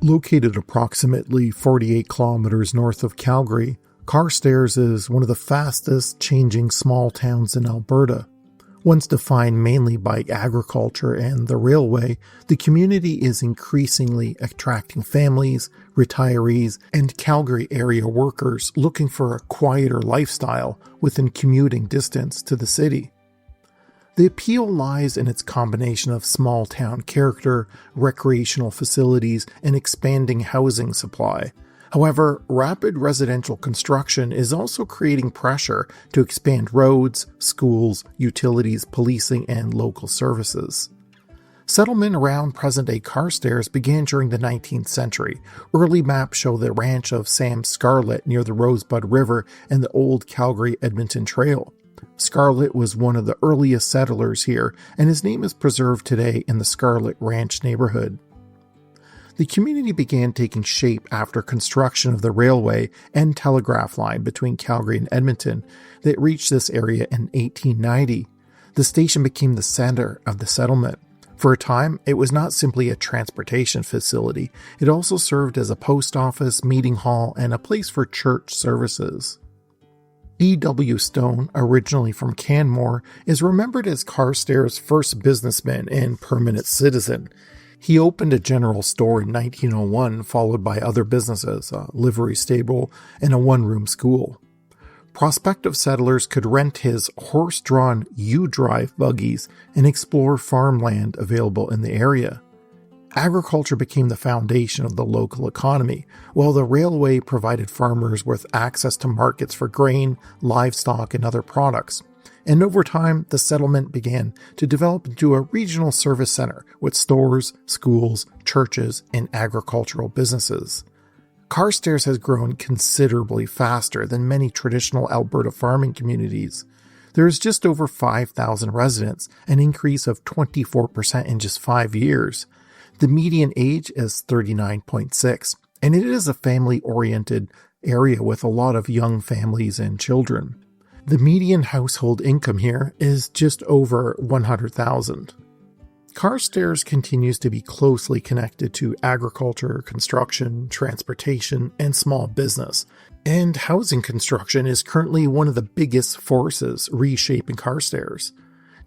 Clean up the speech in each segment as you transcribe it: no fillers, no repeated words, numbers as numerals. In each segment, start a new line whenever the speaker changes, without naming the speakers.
Located approximately 48 kilometers north of Calgary, Carstairs is one of the fastest changing small towns in Alberta. Once defined mainly by agriculture and the railway, the community is increasingly attracting families, retirees, and Calgary area workers looking for a quieter lifestyle within commuting distance to the city. The appeal lies in its combination of small town character, recreational facilities, and expanding housing supply. However, rapid residential construction is also creating pressure to expand roads, schools, utilities, policing, and local services. Settlement around present-day Carstairs began during the 19th century. Early maps show the ranch of Sam Scarlett near the Rosebud River and the old Calgary-Edmonton Trail. Scarlett was one of the earliest settlers here, and his name is preserved today in the Scarlett Ranch neighborhood. The community began taking shape after construction of the railway and telegraph line between Calgary and Edmonton that reached this area in 1890. The station became the center of the settlement. For a time, it was not simply a transportation facility, it also served as a post office, meeting hall, and a place for church services. E.W. Stone, originally from Canmore, is remembered as Carstairs' first businessman and permanent citizen. He opened a general store in 1901, followed by other businesses, a livery stable, and a one-room school. Prospective settlers could rent his horse-drawn U-Drive buggies and explore farmland available in the area. Agriculture became the foundation of the local economy, while the railway provided farmers with access to markets for grain, livestock, and other products. And over time, the settlement began to develop into a regional service center with stores, schools, churches, and agricultural businesses. Carstairs has grown considerably faster than many traditional Alberta farming communities. There is just over 5,000 residents, an increase of 24% in just 5 years. The median age is 39.6, and it is a family-oriented area with a lot of young families and children. The median household income here is just over $100,000. Carstairs continues to be closely connected to agriculture, construction, transportation, and small business, and housing construction is currently one of the biggest forces reshaping Carstairs.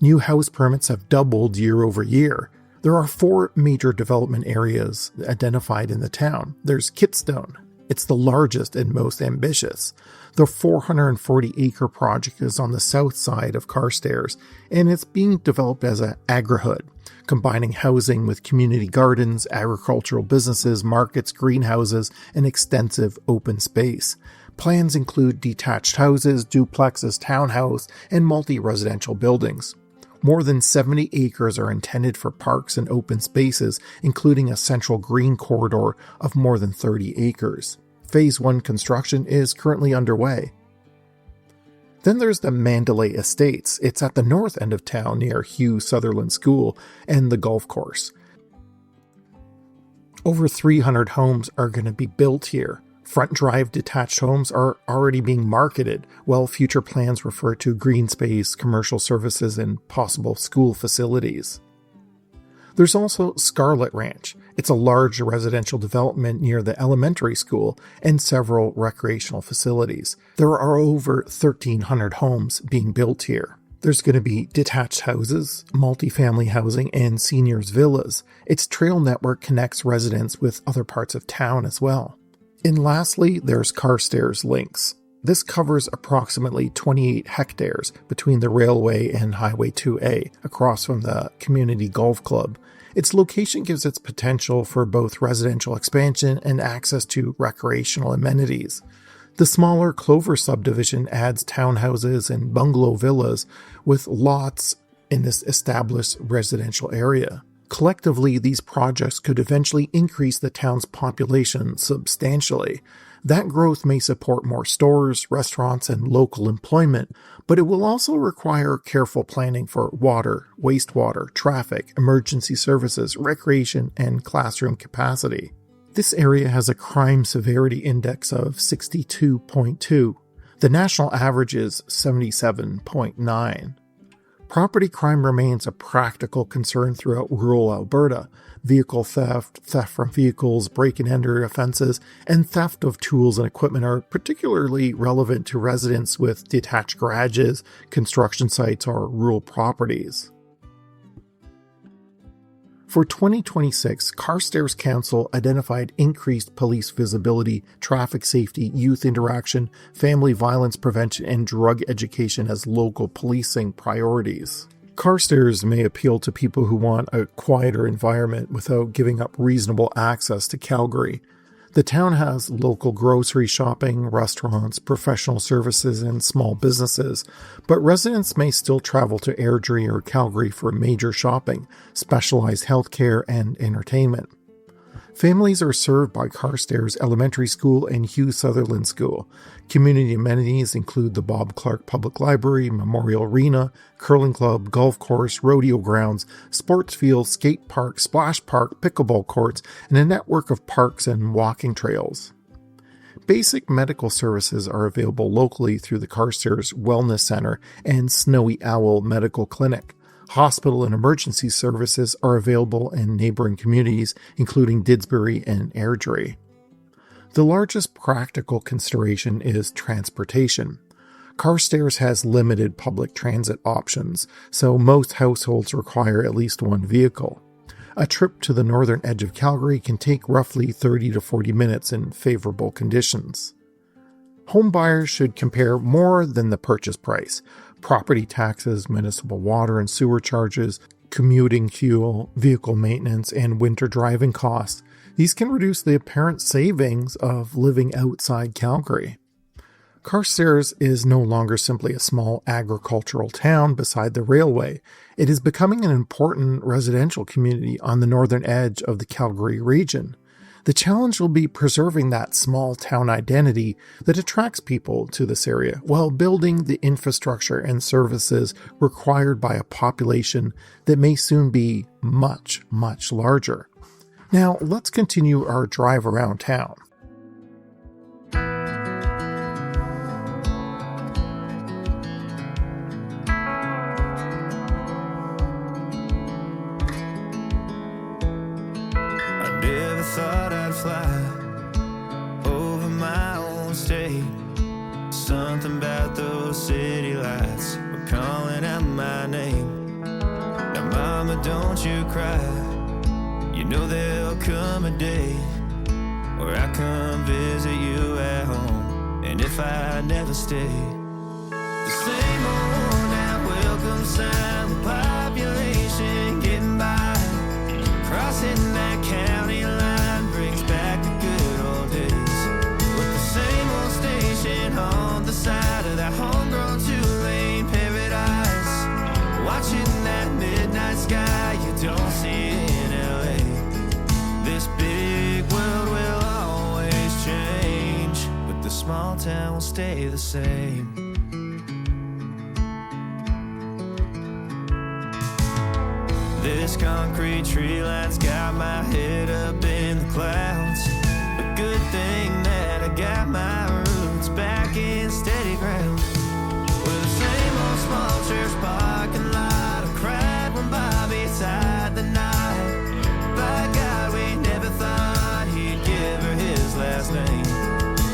New house permits have doubled year over year. There are 4 major development areas identified in the town. There's Kitstone. It's the largest and most ambitious. The 440-acre project is on the south side of Carstairs, and it's being developed as an agrihood, combining housing with community gardens, agricultural businesses, markets, greenhouses, and extensive open space. Plans include detached houses, duplexes, townhouse, and multi-residential buildings. More than 70 acres are intended for parks and open spaces, including a central green corridor of more than 30 acres. Phase 1 construction is currently underway. Then there's the Mandalay Estates. It's at the north end of town near Hugh Sutherland School and the golf course. Over 300 homes are going to be built here. Front drive detached homes are already being marketed, while future plans refer to green space, commercial services, and possible school facilities. There's also Scarlett Ranch. It's a large residential development near the elementary school and several recreational facilities. There are over 1,300 homes being built here. There's going to be detached houses, multifamily housing, and seniors' villas. Its trail network connects residents with other parts of town as well. And lastly, there's Carstairs Links. This covers approximately 28 hectares between the railway and Highway 2A, across from the Community Golf Club. Its location gives its potential for both residential expansion and access to recreational amenities. The smaller Clover subdivision adds townhouses and bungalow villas with lots in this established residential area. Collectively, these projects could eventually increase the town's population substantially. That growth may support more stores, restaurants, and local employment, but it will also require careful planning for water, wastewater, traffic, emergency services, recreation, and classroom capacity. This area has a crime severity index of 62.2. The national average is 77.9. Property crime remains a practical concern throughout rural Alberta. Vehicle theft, theft from vehicles, break-and-enter offenses, and theft of tools and equipment are particularly relevant to residents with detached garages, construction sites, or rural properties. For 2026, Carstairs Council identified increased police visibility, traffic safety, youth interaction, family violence prevention, and drug education as local policing priorities. Carstairs may appeal to people who want a quieter environment without giving up reasonable access to Calgary. The town has local grocery shopping, restaurants, professional services, and small businesses, but residents may still travel to Airdrie or Calgary for major shopping, specialized healthcare, and entertainment. Families are served by Carstairs Elementary School and Hugh Sutherland School. Community amenities include the Bob Clark Public Library, Memorial Arena, Curling Club, Golf Course, Rodeo Grounds, Sports Field, Skate Park, Splash Park, Pickleball Courts, and a network of parks and walking trails. Basic medical services are available locally through the Carstairs Wellness Center and Snowy Owl Medical Clinic. Hospital and emergency services are available in neighboring communities, including Didsbury and Airdrie. The largest practical consideration is transportation. Carstairs has limited public transit options, so most households require at least one vehicle. A trip to the northern edge of Calgary can take roughly 30 to 40 minutes in favorable conditions. Homebuyers should compare more than the purchase price. Property taxes, municipal water and sewer charges, commuting fuel, vehicle maintenance, and winter driving costs. These can reduce the apparent savings of living outside Calgary. Carstairs is no longer simply a small agricultural town beside the railway. It is becoming an important residential community on the northern edge of the Calgary region. The challenge will be preserving that small town identity that attracts people to this area while building the infrastructure and services required by a population that may soon be much, much larger. Now, let's continue our drive around town.
Thought I'd fly over my own state. Something about those city lights were calling out my name. Now mama, don't you cry. You know there'll come a day where I come visit you at home. And if I never stay, the same old now welcome sign with population getting by, crossing that county line brings back the good old days. With the same old station on the side of that homegrown two-lane paradise, watching that midnight sky you don't see in LA. This big world will always change, but the small town will stay the same. This concrete tree line's got my head up in the clouds. A good thing that I got my roots back in steady ground. With the same old small church parking lot, I cried when Bobby tied the knot. By God, we never thought he'd give her his last name.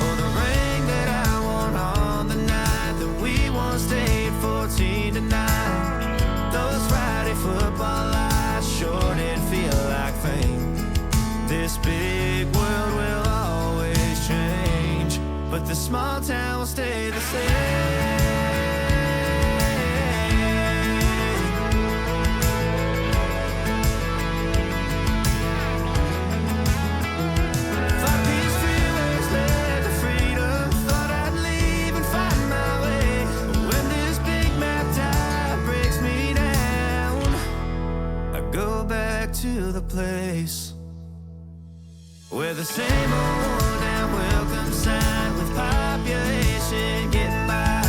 Or the ring that I won on the night that we once stayed 14 to 9. Those Friday football lights sure did feel like fame. This big world will always change, but the small town will stay the same. Thought these freeways led to freedom, thought I'd leave and find my way. But when this big map tide breaks me down, I go back to the place where the same old damn welcome sign with population getting by,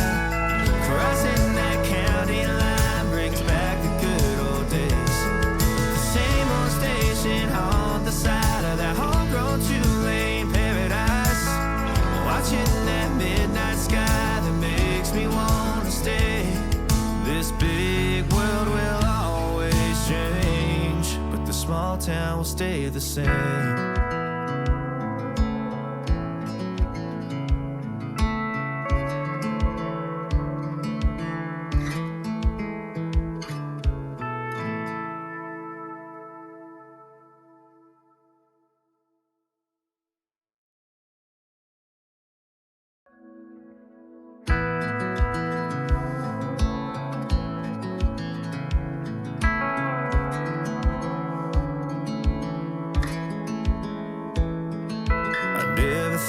crossing that county line brings back the good old days. The same old station on the side of that homegrown two-lane paradise, watching that midnight sky that makes me want to stay. This big world same.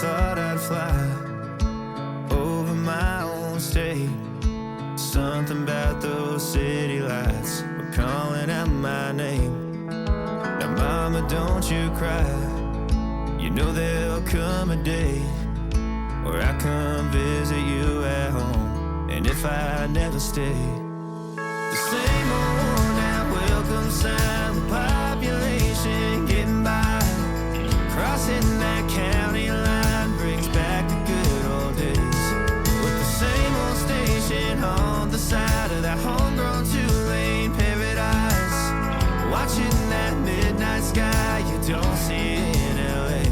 Thought I'd fly over my own state. Something about those city lights were calling out my name. Now mama, don't you cry, you know there'll come a day where I come visit you at home. And if I never stay, the same old now welcome sign, the population getting by, crossing that county line brings back the good old days. With the same old station on the side of that homegrown two-lane paradise, watching that midnight sky you don't see in LA.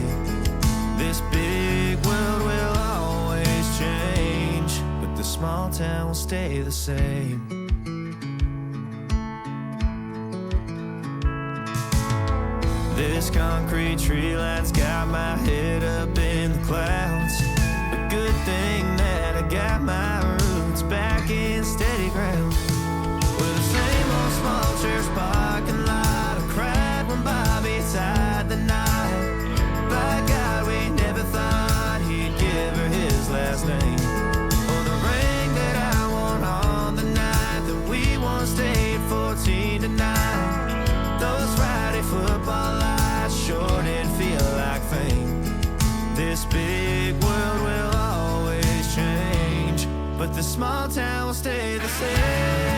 This big world will always change, but the small town will stay the same. This concrete tree line's got my head up in the clouds. A good thing that I got my roots back in steady ground. With the same old small church parking lot, I cried when Bobby tied the knot. By God, we never thought he'd give her his last name. Or the ring that I won on the night that we once stayed 14 to 9. Those Friday football lights sure did feel like fame. This big world will always change, but the small town will stay the same.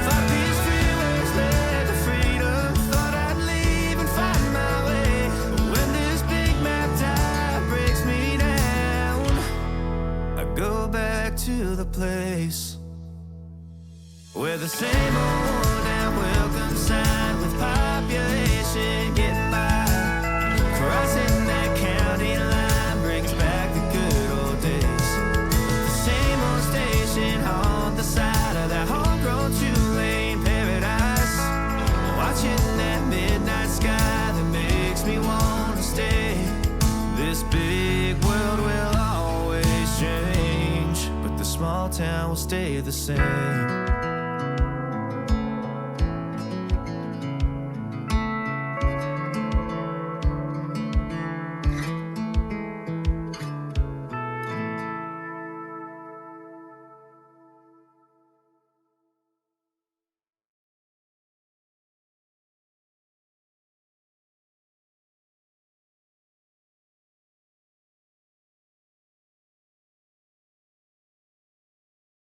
Five-piece freeways led to freedom. Thought I'd leave and find my way, but when this big map tide breaks me down, I go back to the place where the same old and welcome sign with population getting by, crossing that county line brings back the good old days. The same old station on the side of that homegrown two-lane paradise, watching that midnight sky that makes me want to stay. This big world will always change, but the small town will stay the same.